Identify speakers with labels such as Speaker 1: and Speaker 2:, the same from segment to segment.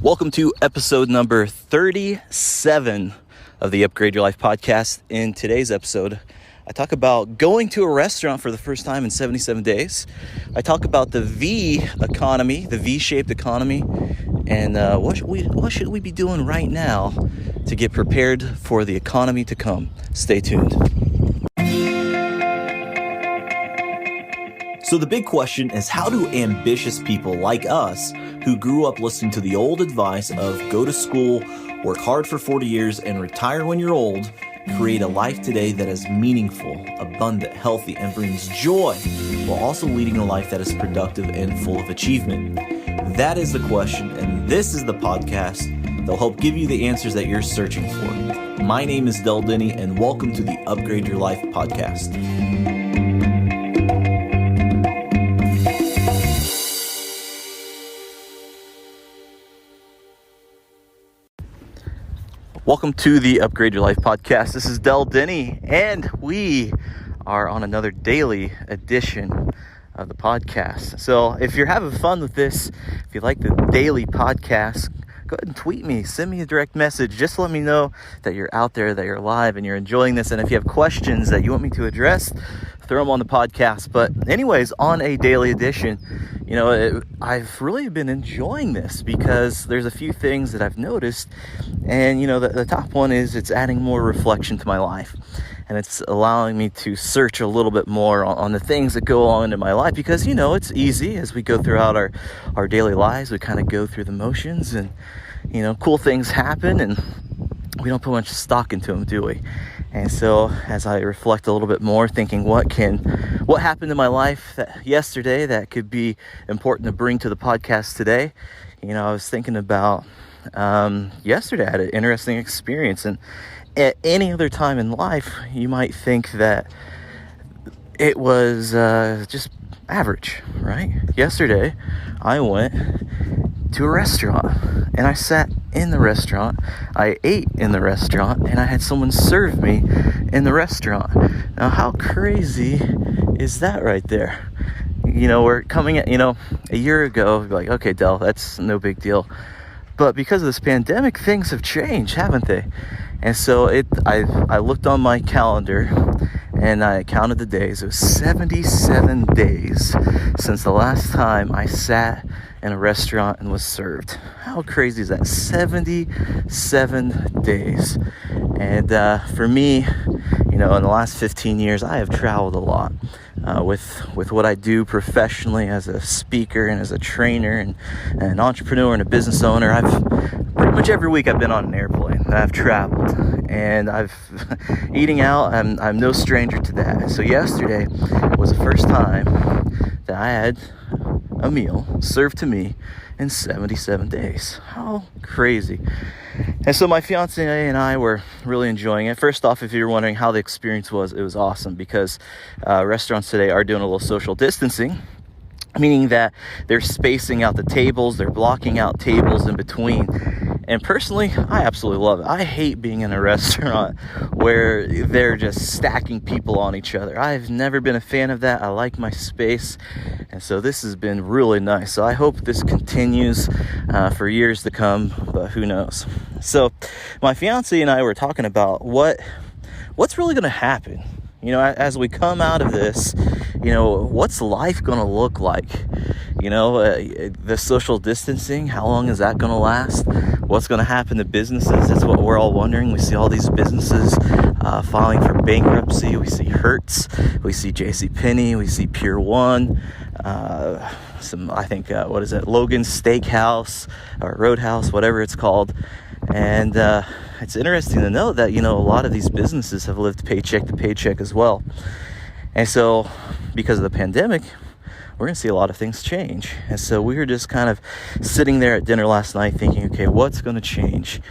Speaker 1: Welcome to episode number 37 of the Upgrade Your Life podcast. In today's episode, I talk about going to a restaurant for the first time in 77 days. I talk about the V economy, the V-shaped economy, and what should we be doing right now to get prepared for the economy to come. Stay tuned. So the big question is, how do ambitious people like us, who grew up listening to the old advice of go to school, work hard for 40 years, and retire when you're old, create a life today that is meaningful, abundant, healthy, and brings joy, while also leading a life that is productive and full of achievement? That is the question, and this is the podcast that will help give you the answers that you're searching for. My name is Del Denny, and welcome to the Upgrade Your Life podcast. Welcome to the Upgrade Your Life podcast. This is Del Denny, and we are on another daily edition of the podcast. So if you're having fun with this, if you like the daily podcast, go ahead and tweet me, send me a direct message. Just let me know that you're out there, that you're live, and you're enjoying this. And if you have questions that you want me to address, throw them on the podcast. But anyways, on a daily edition, I've really been enjoying this because there's a few things that I've noticed. And, the top one is it's adding more reflection to my life. And it's allowing me to search a little bit more on the things that go on in my life. Because, it's easy as we go throughout our daily lives. We kind of go through the motions and, cool things happen. And we don't put much stock into them, do we? And so as I reflect a little bit more, thinking what happened in my life yesterday that could be important to bring to the podcast today, I was thinking about yesterday I had an interesting experience. And at any other time in life, you might think that it was just average, right? Yesterday, I went to a restaurant and I sat in the restaurant, I ate in the restaurant, and I had someone serve me in the restaurant. Now, how crazy is that right there? We're coming at, a year ago, like, okay, Del, that's no big deal. But because of this pandemic, things have changed, haven't they? And so I looked on my calendar and I counted the days. It was 77 days since the last time I sat in a restaurant and was served. How crazy is that? 77 days. And for me, in the last 15 years, I have traveled a lot with what I do professionally as a speaker and as a trainer and an entrepreneur and a business owner. Pretty much every week I've been on an airplane. I've traveled and eating out. I'm no stranger to that. So yesterday was the first time that I had a meal served to me in 77 days. How crazy. And so my fiance and I were really enjoying it. First off, if you're wondering how the experience was, it was awesome because restaurants today are doing a little social distancing, meaning that they're spacing out the tables, they're blocking out tables in between. And personally, I absolutely love it. I hate being in a restaurant where they're just stacking people on each other. I've never been a fan of that. I like my space. And so this has been really nice. So I hope this continues for years to come, but who knows? So my fiance and I were talking about what's really going to happen. As we come out of this, what's life going to look like? The social distancing, how long is that going to last? What's going to happen to businesses? That's what we're all wondering. We see all these businesses filing for bankruptcy. We see Hertz. We see JCPenney. We see Pier 1. Logan Steakhouse or Roadhouse, whatever it's called. And it's interesting to know that, a lot of these businesses have lived paycheck to paycheck as well. And so because of the pandemic, we're going to see a lot of things change. And so we were just kind of sitting there at dinner last night thinking, okay, what's going to change?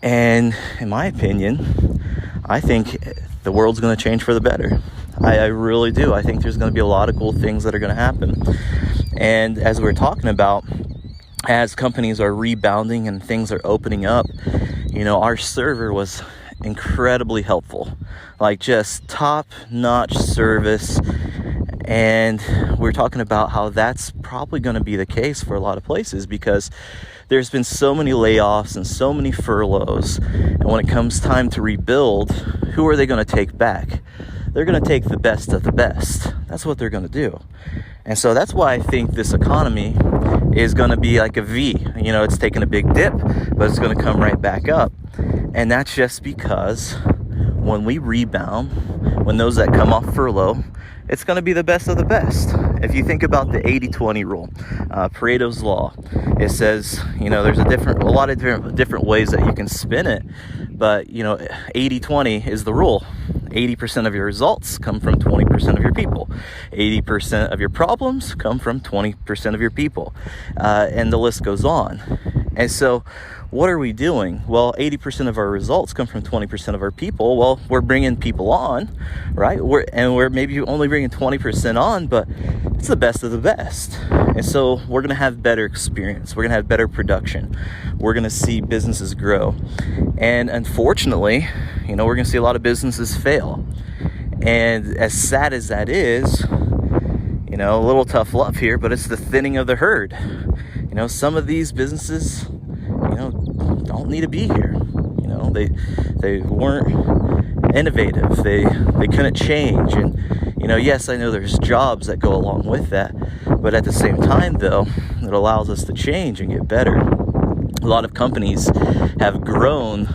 Speaker 1: And in my opinion, I think the world's going to change for the better. I really do. I think there's going to be a lot of cool things that are going to happen. And as we're talking about, as companies are rebounding and things are opening up, our server was incredibly helpful. Like just top-notch service. And we're talking about how that's probably going to be the case for a lot of places, because there's been so many layoffs and so many furloughs. And when it comes time to rebuild, who are they going to take back? They're going to take the best of the best. That's what they're going to do. And so that's why I think this economy is going to be like a V. It's taking a big dip, but it's going to come right back up. And that's just because when we rebound, when those that come off furlough, it's going to be the best of the best. If you think about the 80-20 rule, Pareto's law, it says, there's a lot of different ways that you can spin it, but 80-20 is the rule. 80% of your results come from 20% of your people. 80% of your problems come from 20% of your people. And the list goes on. And so what are we doing? Well, 80% of our results come from 20% of our people. Well, we're bringing people on, right? We're maybe only bringing 20% on, but it's the best of the best. And so we're going to have better experience. We're going to have better production. We're going to see businesses grow. And unfortunately, we're going to see a lot of businesses fail. And as sad as that is, a little tough love here, but it's the thinning of the herd. Some of these businesses, don't need to be here. They weren't innovative. They couldn't change. And, yes, I know there's jobs that go along with that. But at the same time, though, it allows us to change and get better. A lot of companies have grown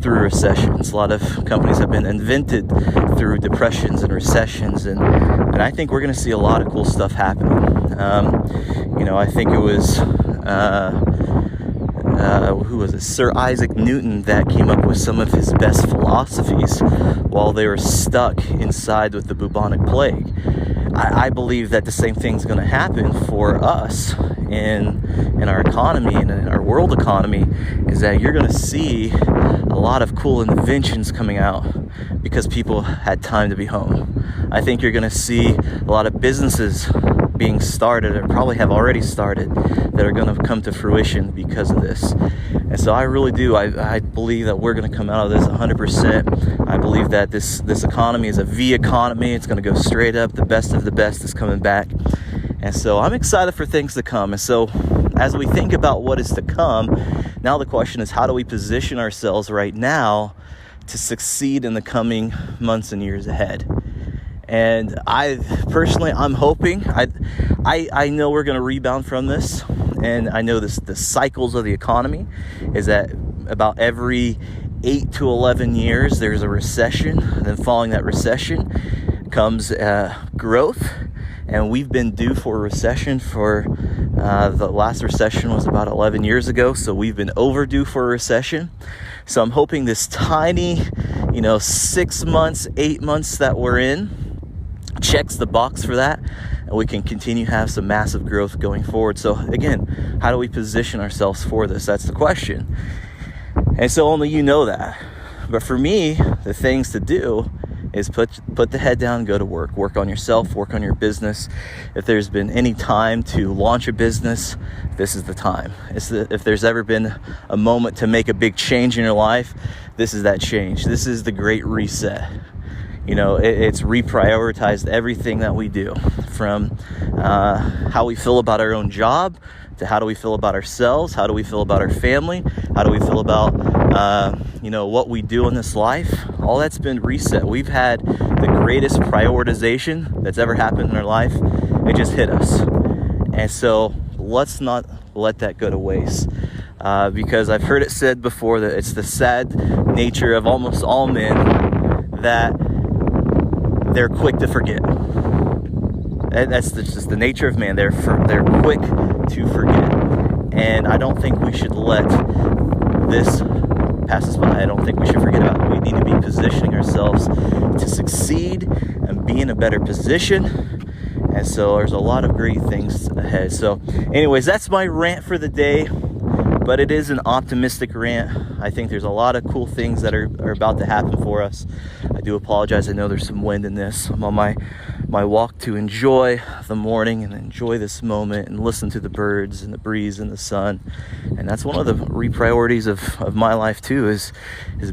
Speaker 1: through recessions. A lot of companies have been invented through depressions and recessions, and I think we're going to see a lot of cool stuff happening. I think it was who was it? Sir Isaac Newton that came up with some of his best philosophies while they were stuck inside with the bubonic plague. I believe that the same thing's going to happen for us in our economy and in our world economy, is that you're going to see a lot of cool inventions coming out because people had time to be home. I think you're going to see a lot of businesses being started, or probably have already started, that are going to come to fruition because of this. And so I really do. I believe that we're going to come out of this 100%. I believe that this economy is a V economy. It's going to go straight up. The best of the best is coming back. And so I'm excited for things to come. And so as we think about what is to come, now the question is, how do we position ourselves right now to succeed in the coming months and years ahead? And I'm hoping, I know we're going to rebound from this. And I know the cycles of the economy is that about every 8 to 11 years, there's a recession. And then following that recession comes growth. And we've been due for a recession for, the last recession was about 11 years ago. So we've been overdue for a recession. So I'm hoping this tiny, 6 months, 8 months that we're in checks the box for that, and we can continue to have some massive growth going forward. So again, how do we position ourselves for this? That's the question. And so only you know that. But for me, the things to do is put the head down, go to work on yourself, work on your business. If there's been any time to launch a business, this is the time. If there's ever been a moment to make a big change in your life, this is that change. This is the great reset. It's reprioritized everything that we do, from how we feel about our own job, to how do we feel about ourselves, how do we feel about our family, how do we feel about, what we do in this life. All that's been reset. We've had the greatest prioritization that's ever happened in our life. It just hit us. And so let's not let that go to waste. Because I've heard it said before that it's the sad nature of almost all men that they're quick to forget. And that's just the nature of man. They're quick to forget. And I don't think we should let this pass us by. I don't think we should forget about it. We need to be positioning ourselves to succeed and be in a better position. And so there's a lot of great things ahead. So anyways, that's my rant for the day. But it is an optimistic rant. I think there's a lot of cool things that are about to happen for us. I do apologize. I know there's some wind in this. I'm on my walk to enjoy the morning and enjoy this moment and listen to the birds and the breeze and the sun. And that's one of the priorities of my life too, is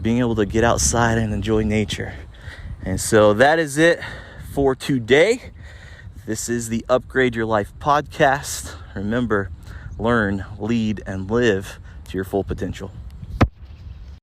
Speaker 1: being able to get outside and enjoy nature. And so that is it for today. This is the Upgrade Your Life podcast. Remember, learn, lead, and live to your full potential.